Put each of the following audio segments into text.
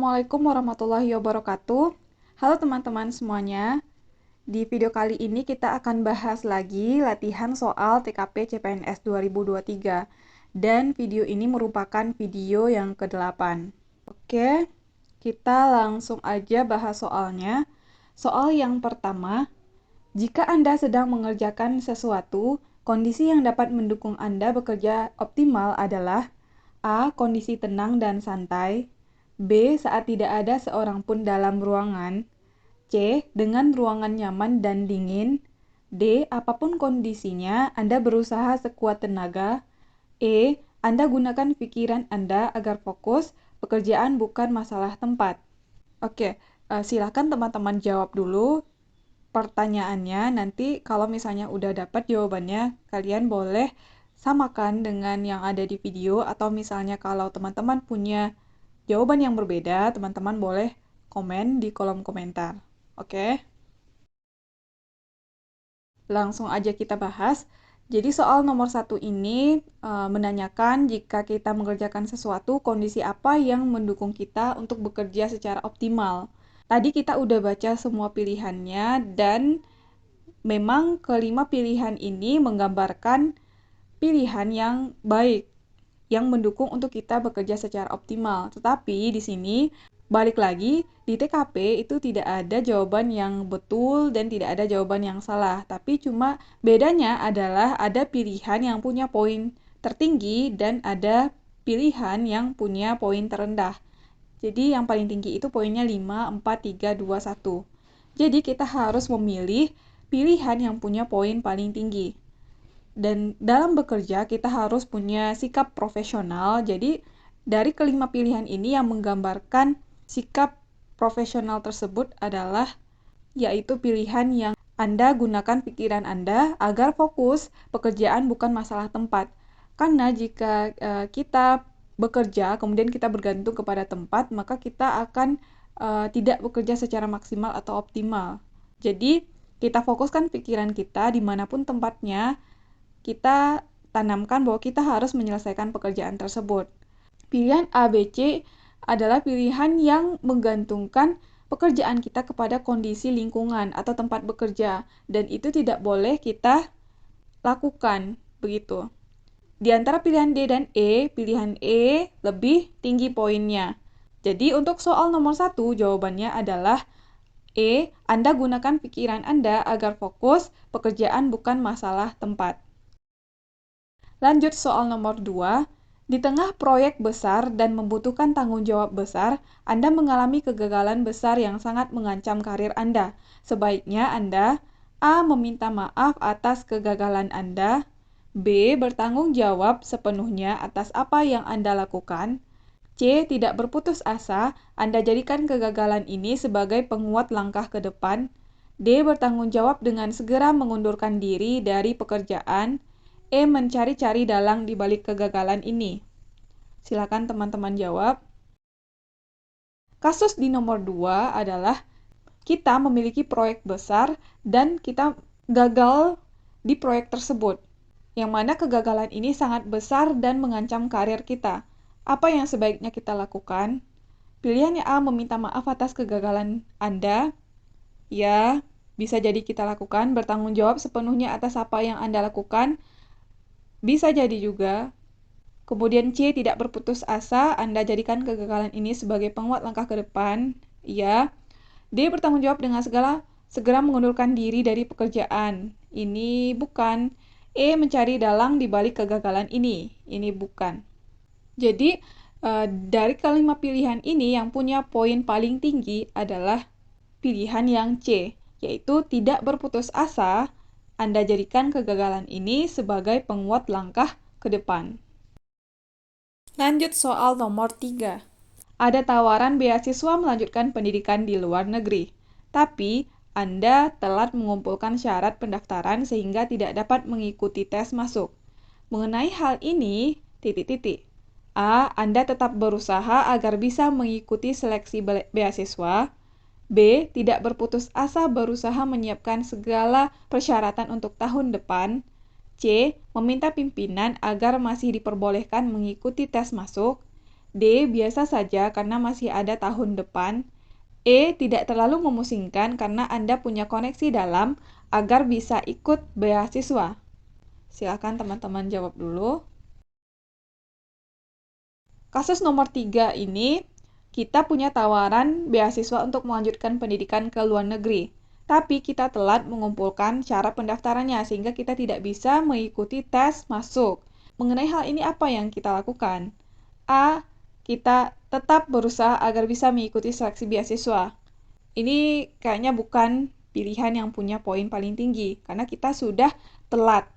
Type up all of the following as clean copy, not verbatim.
Assalamualaikum warahmatullahi wabarakatuh. Halo teman-teman semuanya. Di video kali ini kita akan bahas lagi latihan soal TKP CPNS 2023. Dan video ini merupakan video yang ke-8. Oke, kita langsung aja bahas soalnya. Soal yang pertama, jika Anda sedang mengerjakan sesuatu, kondisi yang dapat mendukung Anda bekerja optimal adalah A. Kondisi tenang dan santai, B. Saat tidak ada seorang pun dalam ruangan, C. Dengan ruangan nyaman dan dingin, D. Apapun kondisinya, Anda berusaha sekuat tenaga, E. Anda gunakan pikiran Anda agar fokus, pekerjaan bukan masalah tempat. Oke, silakan teman-teman jawab dulu pertanyaannya. Nanti kalau misalnya udah dapat jawabannya, kalian boleh samakan dengan yang ada di video, atau misalnya kalau teman-teman punya jawaban yang berbeda, teman-teman boleh komen di kolom komentar. Oke? Langsung aja kita bahas. Jadi soal nomor 1 ini menanyakan jika kita mengerjakan sesuatu, kondisi apa yang mendukung kita untuk bekerja secara optimal. Tadi kita udah baca semua pilihannya, dan memang kelima pilihan ini menggambarkan pilihan yang baik, yang mendukung untuk kita bekerja secara optimal. Tetapi di sini, balik lagi, di TKP itu tidak ada jawaban yang betul dan tidak ada jawaban yang salah. Tapi cuma bedanya adalah ada pilihan yang punya poin tertinggi dan ada pilihan yang punya poin terendah. Jadi yang paling tinggi itu poinnya 5, 4, 3, 2, 1. Jadi kita harus memilih pilihan yang punya poin paling tinggi. Dan dalam bekerja kita harus punya sikap profesional. Jadi dari kelima pilihan ini yang menggambarkan sikap profesional tersebut adalah yaitu pilihan yang Anda gunakan pikiran Anda agar fokus, pekerjaan bukan masalah tempat. Karena jika kita bekerja, kemudian kita bergantung kepada tempat, maka kita akan tidak bekerja secara maksimal atau optimal. Jadi, kita fokuskan pikiran kita dimanapun tempatnya, kita tanamkan bahwa kita harus menyelesaikan pekerjaan tersebut. Pilihan A, B, C adalah pilihan yang menggantungkan pekerjaan kita kepada kondisi lingkungan atau tempat bekerja, dan itu tidak boleh kita lakukan, begitu. Di antara pilihan D dan E, pilihan E lebih tinggi poinnya. Jadi untuk soal nomor 1, jawabannya adalah E. Anda gunakan pikiran Anda agar fokus, pekerjaan bukan masalah tempat. Lanjut soal nomor 2. Di tengah proyek besar dan membutuhkan tanggung jawab besar, Anda mengalami kegagalan besar yang sangat mengancam karir Anda. Sebaiknya Anda A. Meminta maaf atas kegagalan Anda, B. Bertanggung jawab sepenuhnya atas apa yang Anda lakukan, C. Tidak berputus asa, Anda jadikan kegagalan ini sebagai penguat langkah ke depan, D. Bertanggung jawab dengan segera mengundurkan diri dari pekerjaan, E. Mencari-cari dalang di balik kegagalan ini. Silakan teman-teman jawab. Kasus di nomor 2 adalah kita memiliki proyek besar dan kita gagal di proyek tersebut, yang mana kegagalan ini sangat besar dan mengancam karir kita. Apa yang sebaiknya kita lakukan? Pilihannya A. Meminta maaf atas kegagalan Anda. Ya, bisa jadi kita lakukan. Bertanggung jawab sepenuhnya atas apa yang Anda lakukan. Bisa jadi juga. Kemudian C. Tidak berputus asa, Anda jadikan kegagalan ini sebagai penguat langkah ke depan. Ya. D. Bertanggung jawab dengan segera mengundurkan diri dari pekerjaan. Ini bukan. E. Mencari dalang di balik kegagalan ini. Ini bukan. Jadi, dari kelima pilihan ini yang punya poin paling tinggi adalah pilihan yang C, yaitu tidak berputus asa, Anda jadikan kegagalan ini sebagai penguat langkah ke depan. Lanjut soal nomor 3. Ada tawaran beasiswa melanjutkan pendidikan di luar negeri, tapi Anda telat mengumpulkan syarat pendaftaran sehingga tidak dapat mengikuti tes masuk. Mengenai hal ini, A. Anda tetap berusaha agar bisa mengikuti seleksi beasiswa. B. Tidak berputus asa berusaha menyiapkan segala persyaratan untuk tahun depan. C. Meminta pimpinan agar masih diperbolehkan mengikuti tes masuk. D. Biasa saja karena masih ada tahun depan. E. Tidak terlalu memusingkan karena Anda punya koneksi dalam agar bisa ikut beasiswa. Silakan teman-teman jawab dulu. Kasus nomor 3 ini, kita punya tawaran beasiswa untuk melanjutkan pendidikan ke luar negeri. Tapi kita telat mengumpulkan syarat pendaftarannya sehingga kita tidak bisa mengikuti tes masuk. Mengenai hal ini apa yang kita lakukan? A. Kita tetap berusaha agar bisa mengikuti seleksi beasiswa. Ini kayaknya bukan pilihan yang punya poin paling tinggi, karena kita sudah telat.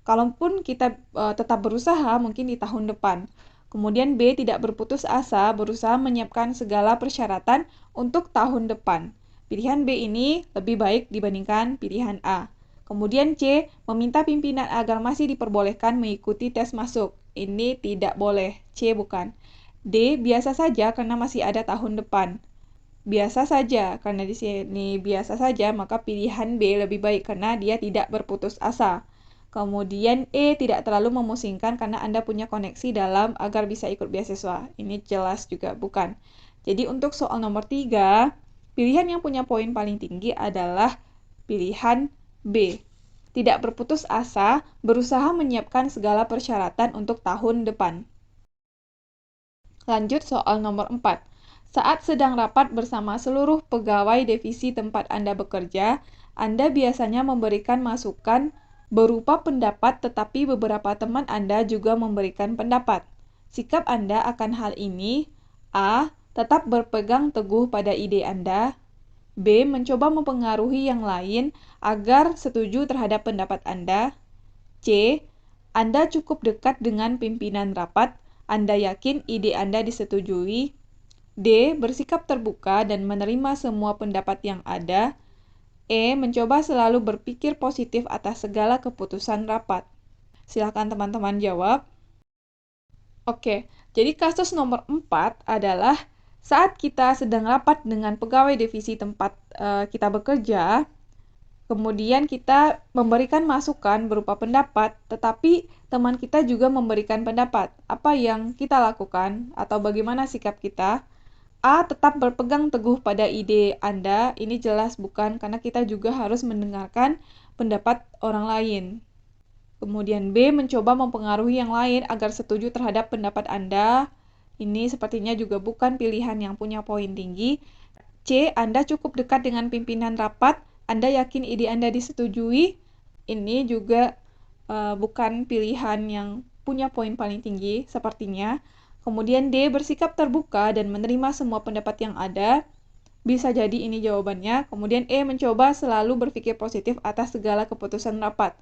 Kalaupun kita tetap berusaha, mungkin di tahun depan. Kemudian B. Tidak berputus asa, berusaha menyiapkan segala persyaratan untuk tahun depan. Pilihan B ini lebih baik dibandingkan pilihan A. Kemudian C. Meminta pimpinan agar masih diperbolehkan mengikuti tes masuk. Ini tidak boleh, C bukan. D. Biasa saja karena masih ada tahun depan. Biasa saja, karena di sini biasa saja, maka pilihan B lebih baik karena dia tidak berputus asa. Kemudian E. Tidak terlalu memusingkan karena Anda punya koneksi dalam agar bisa ikut beasiswa. Ini jelas juga bukan. Jadi untuk soal nomor 3, pilihan yang punya poin paling tinggi adalah pilihan B. Tidak berputus asa, berusaha menyiapkan segala persyaratan untuk tahun depan. Lanjut soal nomor 4. Saat sedang rapat bersama seluruh pegawai divisi tempat Anda bekerja, Anda biasanya memberikan masukan berupa pendapat, tetapi beberapa teman Anda juga memberikan pendapat. Sikap Anda akan hal ini: A. Tetap berpegang teguh pada ide Anda. B. Mencoba mempengaruhi yang lain agar setuju terhadap pendapat Anda. C. Anda cukup dekat dengan pimpinan rapat, Anda yakin ide Anda disetujui. D. Bersikap terbuka dan menerima semua pendapat yang ada. E. Mencoba selalu berpikir positif atas segala keputusan rapat. Silakan teman-teman jawab. Oke, jadi kasus nomor 4 adalah saat kita sedang rapat dengan pegawai divisi tempat kita bekerja, kemudian kita memberikan masukan berupa pendapat, tetapi teman kita juga memberikan pendapat. Apa yang kita lakukan atau bagaimana sikap kita? A. Tetap berpegang teguh pada ide Anda. Ini jelas bukan, karena kita juga harus mendengarkan pendapat orang lain. Kemudian B. Mencoba mempengaruhi yang lain agar setuju terhadap pendapat Anda. Ini sepertinya juga bukan pilihan yang punya poin tinggi. C. Anda cukup dekat dengan pimpinan rapat, Anda yakin ide Anda disetujui. Ini juga bukan pilihan yang punya poin paling tinggi sepertinya. Kemudian D. Bersikap terbuka dan menerima semua pendapat yang ada. Bisa jadi ini jawabannya. Kemudian E. Mencoba selalu berpikir positif atas segala keputusan rapat.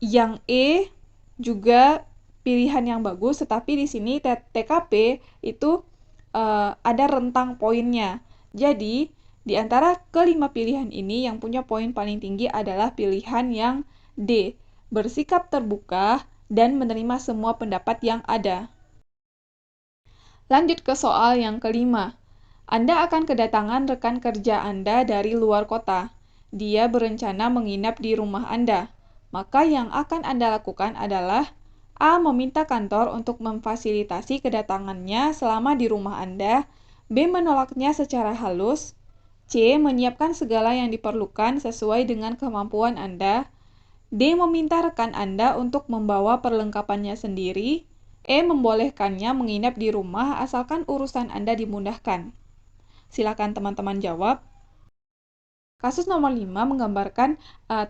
Yang E juga pilihan yang bagus, tetapi di sini TKP itu ada rentang poinnya. Jadi, di antara kelima pilihan ini yang punya poin paling tinggi adalah pilihan yang D, bersikap terbuka dan menerima semua pendapat yang ada. Lanjut ke soal yang kelima. Anda akan kedatangan rekan kerja Anda dari luar kota. Dia berencana menginap di rumah Anda. Maka yang akan Anda lakukan adalah A. Meminta kantor untuk memfasilitasi kedatangannya selama di rumah Anda. B. Menolaknya secara halus. C. Menyiapkan segala yang diperlukan sesuai dengan kemampuan Anda. D. Meminta rekan Anda untuk membawa perlengkapannya sendiri. E. Membolehkannya menginap di rumah asalkan urusan Anda dimudahkan. Silakan teman-teman jawab. Kasus nomor 5 menggambarkan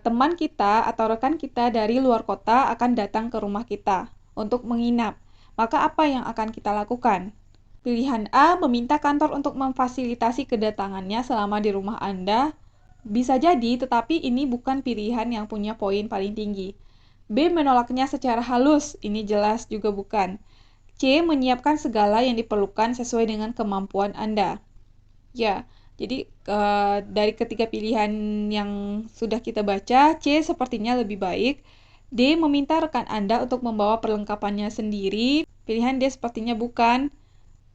teman kita atau rekan kita dari luar kota akan datang ke rumah kita untuk menginap. Maka apa yang akan kita lakukan? Pilihan A, meminta kantor untuk memfasilitasi kedatangannya selama di rumah Anda. Bisa jadi, tetapi ini bukan pilihan yang punya poin paling tinggi. B, menolaknya secara halus. Ini jelas juga bukan. C, menyiapkan segala yang diperlukan sesuai dengan kemampuan Anda. Ya, jadi dari ketiga pilihan yang sudah kita baca, C sepertinya lebih baik. D, meminta rekan Anda untuk membawa perlengkapannya sendiri. Pilihan D sepertinya bukan.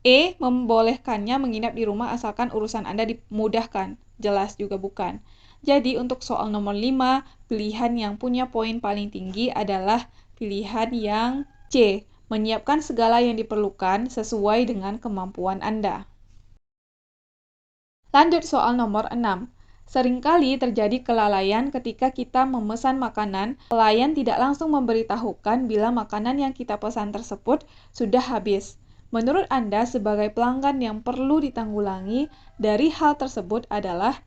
E. Membolehkannya menginap di rumah asalkan urusan Anda dimudahkan. Jelas juga bukan. Jadi untuk soal nomor 5, pilihan yang punya poin paling tinggi adalah pilihan yang C. menyiapkan segala yang diperlukan sesuai dengan kemampuan Anda. Lanjut soal nomor 6. Seringkali terjadi kelalaian ketika kita memesan makanan, pelayan tidak langsung memberitahukan bila makanan yang kita pesan tersebut sudah habis. Menurut Anda sebagai pelanggan yang perlu ditanggulangi dari hal tersebut adalah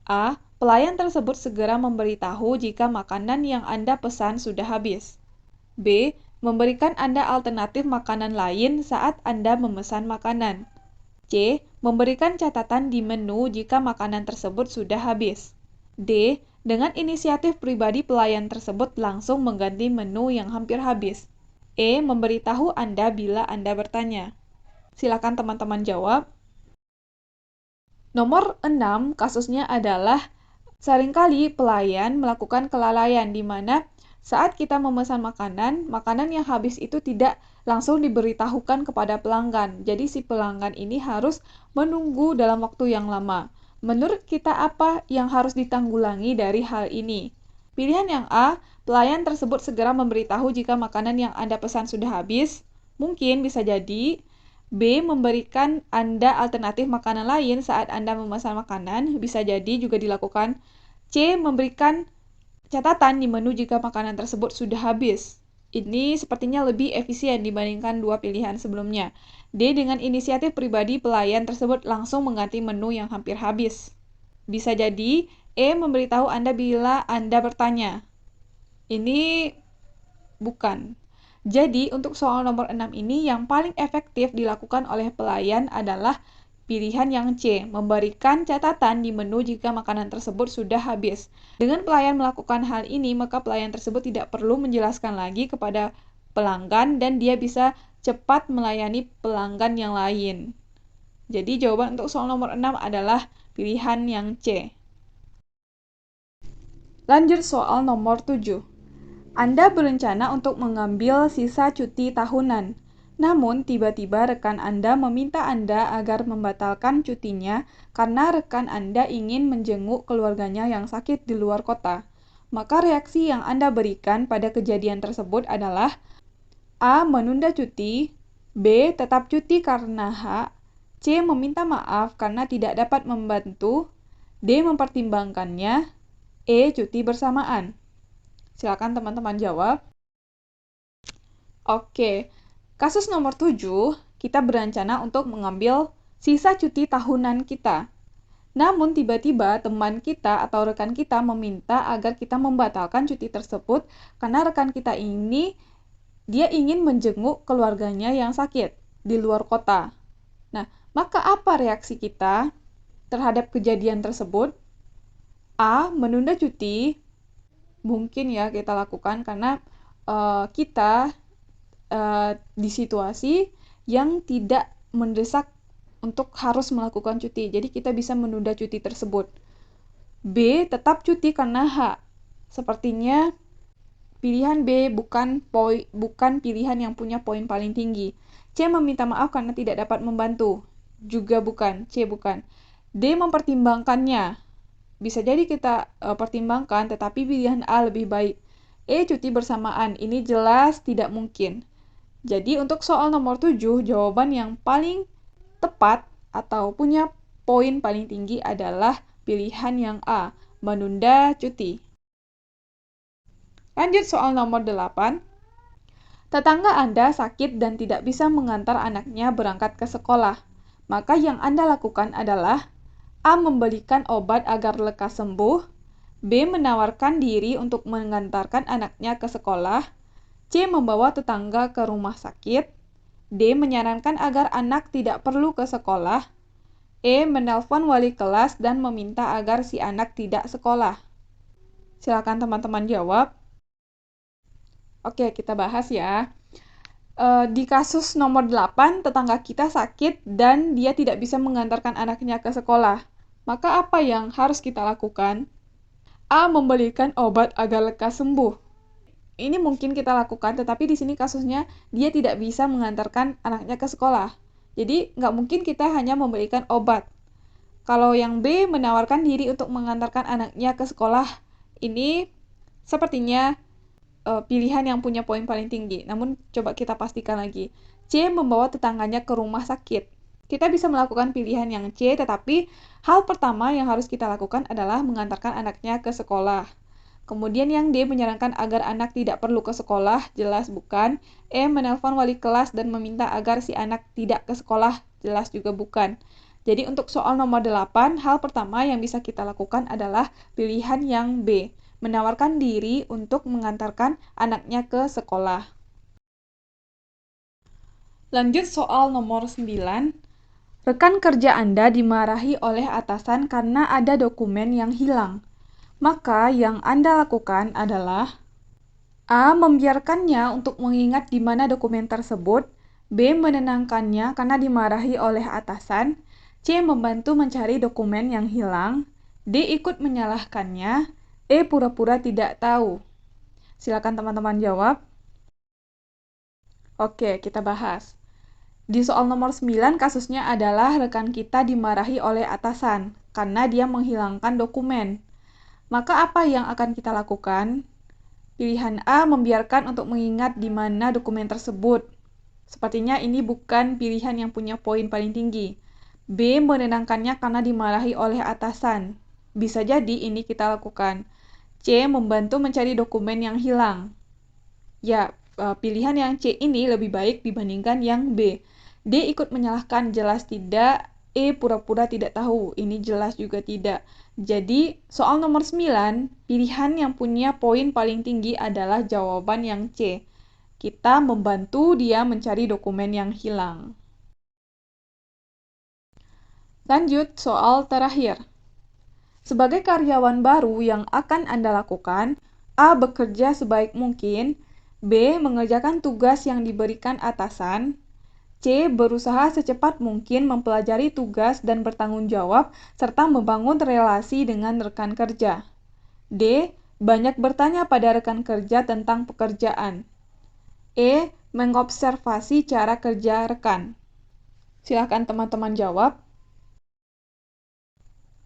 A. Pelayan tersebut segera memberitahu jika makanan yang Anda pesan sudah habis. B. Memberikan Anda alternatif makanan lain saat Anda memesan makanan. C. Memberikan catatan di menu jika makanan tersebut sudah habis. D. Dengan inisiatif pribadi pelayan tersebut langsung mengganti menu yang hampir habis. E. Memberitahu Anda bila Anda bertanya. Silakan teman-teman jawab. Nomor 6, kasusnya adalah seringkali pelayan melakukan kelalaian di mana saat kita memesan makanan yang habis itu tidak langsung diberitahukan kepada pelanggan. Jadi si pelanggan ini harus menunggu dalam waktu yang lama. Menurut kita apa yang harus ditanggulangi dari hal ini? Pilihan yang A, pelayan tersebut segera memberitahu jika makanan yang Anda pesan sudah habis. Mungkin bisa jadi B, memberikan Anda alternatif makanan lain saat Anda memesan makanan. Bisa jadi juga dilakukan. C, memberikan catatan di menu jika makanan tersebut sudah habis. Ini sepertinya lebih efisien dibandingkan dua pilihan sebelumnya. D, dengan inisiatif pribadi pelayan tersebut langsung mengganti menu yang hampir habis. Bisa jadi E, memberitahu Anda bila Anda bertanya. Ini bukan. Jadi, untuk soal nomor 6 ini yang paling efektif dilakukan oleh pelayan adalah pilihan yang C, memberikan catatan di menu jika makanan tersebut sudah habis. Dengan pelayan melakukan hal ini, maka pelayan tersebut tidak perlu menjelaskan lagi kepada pelanggan dan dia bisa cepat melayani pelanggan yang lain. Jadi jawaban untuk soal nomor 6 adalah pilihan yang C. Lanjut soal nomor 7. Anda berencana untuk mengambil sisa cuti tahunan. Namun, tiba-tiba rekan Anda meminta Anda agar membatalkan cutinya karena rekan Anda ingin menjenguk keluarganya yang sakit di luar kota. Maka reaksi yang Anda berikan pada kejadian tersebut adalah A. Menunda cuti, B. Tetap cuti karena hak, C. Meminta maaf karena tidak dapat membantu, D. Mempertimbangkannya, E. Cuti bersamaan. Silakan teman-teman jawab. Oke. Kasus nomor 7, kita berencana untuk mengambil sisa cuti tahunan kita. Namun tiba-tiba teman kita atau rekan kita meminta agar kita membatalkan cuti tersebut karena rekan kita ini dia ingin menjenguk keluarganya yang sakit di luar kota. Nah, maka apa reaksi kita terhadap kejadian tersebut? A. Menunda cuti. Mungkin ya kita lakukan karena kita di situasi yang tidak mendesak untuk harus melakukan cuti. Jadi kita bisa menunda cuti tersebut. B, tetap cuti karena hak. Sepertinya pilihan B bukan pilihan yang punya poin paling tinggi. C, meminta maaf karena tidak dapat membantu. Juga bukan, C bukan. D, mempertimbangkannya. Bisa jadi kita pertimbangkan, tetapi pilihan A lebih baik. E, cuti bersamaan. Ini jelas tidak mungkin. Jadi untuk soal nomor 7, jawaban yang paling tepat atau punya poin paling tinggi adalah pilihan yang A, menunda cuti. Lanjut soal nomor 8. Tetangga Anda sakit dan tidak bisa mengantar anaknya berangkat ke sekolah. Maka yang Anda lakukan adalah A. Membelikan obat agar lekas sembuh, B. Menawarkan diri untuk mengantarkan anaknya ke sekolah, C. Membawa tetangga ke rumah sakit, D. Menyarankan agar anak tidak perlu ke sekolah, E. Menelpon wali kelas dan meminta agar si anak tidak sekolah. Silakan teman-teman jawab. Oke, kita bahas ya. Di kasus nomor 8, tetangga kita sakit dan dia tidak bisa mengantarkan anaknya ke sekolah. Maka apa yang harus kita lakukan? A. Membelikan obat agar lekas sembuh. Ini mungkin kita lakukan, tetapi di sini kasusnya dia tidak bisa mengantarkan anaknya ke sekolah. Jadi, nggak mungkin kita hanya memberikan obat. Kalau yang B, menawarkan diri untuk mengantarkan anaknya ke sekolah, ini sepertinya pilihan yang punya poin paling tinggi. Namun coba kita pastikan lagi. C membawa tetangganya ke rumah sakit. Kita bisa melakukan pilihan yang C, tetapi hal pertama yang harus kita lakukan adalah mengantarkan anaknya ke sekolah. Kemudian yang D menyarankan agar anak tidak perlu ke sekolah, jelas bukan. E menelpon wali kelas dan meminta agar si anak tidak ke sekolah, jelas juga bukan. Jadi untuk soal nomor 8, hal pertama yang bisa kita lakukan adalah pilihan yang B, menawarkan diri untuk mengantarkan anaknya ke sekolah. Lanjut soal nomor 9. Rekan kerja Anda dimarahi oleh atasan karena ada dokumen yang hilang. Maka yang Anda lakukan adalah A. Membiarkannya untuk mengingat di mana dokumen tersebut. B. Menenangkannya karena dimarahi oleh atasan. C. Membantu mencari dokumen yang hilang. D. Ikut menyalahkannya. E. Pura-pura tidak tahu. Silakan teman-teman jawab. Oke, kita bahas. Di soal nomor 9, kasusnya adalah rekan kita dimarahi oleh atasan karena dia menghilangkan dokumen. Maka apa yang akan kita lakukan? Pilihan A, membiarkan untuk mengingat di mana dokumen tersebut. Sepertinya ini bukan pilihan yang punya poin paling tinggi. B, menenangkannya karena dimarahi oleh atasan. Bisa jadi ini kita lakukan. C, membantu mencari dokumen yang hilang. Ya, pilihan yang C ini lebih baik dibandingkan yang B. D, ikut menyalahkan, jelas tidak. E, pura-pura tidak tahu, ini jelas juga tidak. Jadi, soal nomor 9, pilihan yang punya poin paling tinggi adalah jawaban yang C. Kita membantu dia mencari dokumen yang hilang. Lanjut, soal terakhir. Sebagai karyawan baru yang akan Anda lakukan, A. Bekerja sebaik mungkin, B. Mengerjakan tugas yang diberikan atasan, C. Berusaha secepat mungkin mempelajari tugas dan bertanggung jawab, serta membangun relasi dengan rekan kerja. D. Banyak bertanya pada rekan kerja tentang pekerjaan. E. Mengobservasi cara kerja rekan. Silakan teman-teman jawab.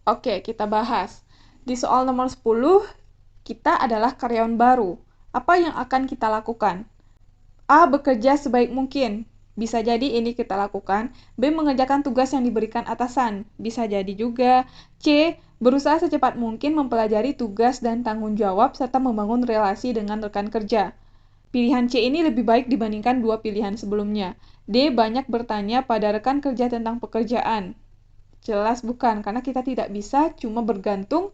Oke, kita bahas. Di soal nomor 10, kita adalah karyawan baru. Apa yang akan kita lakukan? A. Bekerja sebaik mungkin. Bisa jadi ini kita lakukan. B. Mengerjakan tugas yang diberikan atasan. Bisa jadi juga. C. Berusaha secepat mungkin mempelajari tugas dan tanggung jawab serta membangun relasi dengan rekan kerja. Pilihan C ini lebih baik dibandingkan dua pilihan sebelumnya. D. Banyak bertanya pada rekan kerja tentang pekerjaan. Jelas bukan, karena kita tidak bisa cuma bergantung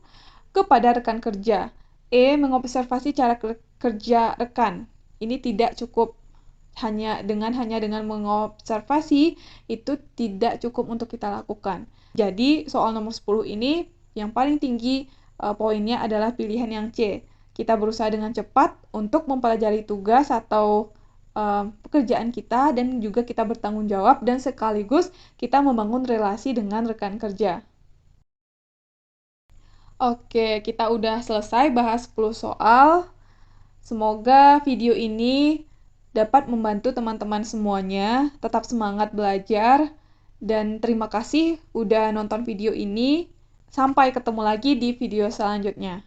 kepada rekan kerja. E. Mengobservasi cara kerja rekan. Ini tidak cukup. Hanya dengan mengobservasi itu tidak cukup untuk kita lakukan. Jadi soal nomor 10 ini yang paling tinggi poinnya adalah pilihan yang C. Kita berusaha dengan cepat untuk mempelajari tugas atau pekerjaan kita dan juga kita bertanggung jawab dan sekaligus kita membangun relasi dengan rekan kerja. Oke, kita udah selesai bahas 10 soal. Semoga video ini dapat membantu teman-teman semuanya tetap semangat belajar, dan terima kasih udah nonton video ini. Sampai ketemu lagi di video selanjutnya.